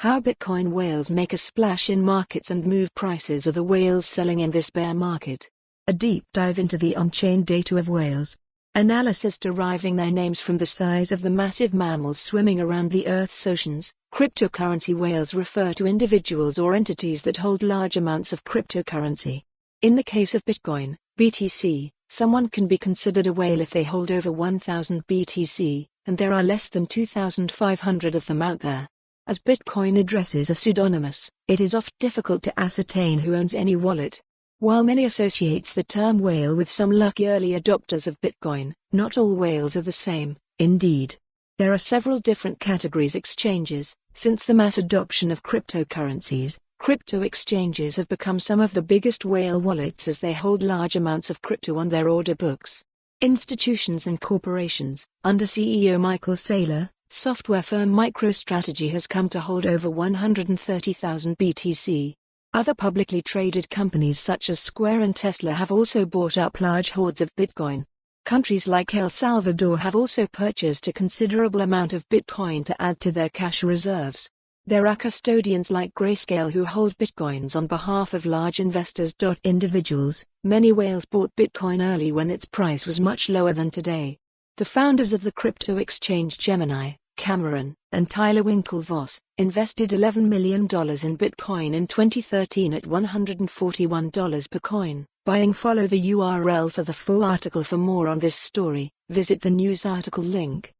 How Bitcoin whales make a splash in markets and move prices. Are the whales selling in this bear market? A deep dive into the on-chain data of whales. Analysis deriving their names from the size of the massive mammals swimming around the Earth's oceans. Cryptocurrency whales refer to individuals or entities that hold large amounts of cryptocurrency. In the case of Bitcoin, BTC, someone can be considered a whale if they hold over 1,000 BTC, and there are less than 2,500 of them out there. As Bitcoin addresses are pseudonymous, it is oft difficult to ascertain who owns any wallet. While many associates the term whale with some lucky early adopters of Bitcoin, not all whales are the same. Indeed, there are several different categories exchanges. Since the mass adoption of cryptocurrencies, crypto exchanges have become some of the biggest whale wallets as they hold large amounts of crypto on their order books. Institutions and corporations. Under CEO Michael Saylor, software firm MicroStrategy has come to hold over 130,000 BTC. Other publicly traded companies such as Square and Tesla have also bought up large hoards of Bitcoin. Countries like El Salvador have also purchased a considerable amount of Bitcoin to add to their cash reserves. There are custodians like Grayscale who hold Bitcoins on behalf of large investors. Individuals. Many whales bought Bitcoin early when its price was much lower than today. The founders of the crypto exchange Gemini, Cameron, and Tyler Winklevoss, invested $11 million in Bitcoin in 2013 at $141 per coin. Buying. Follow the URL for the full article. For more on this story, visit the news article link.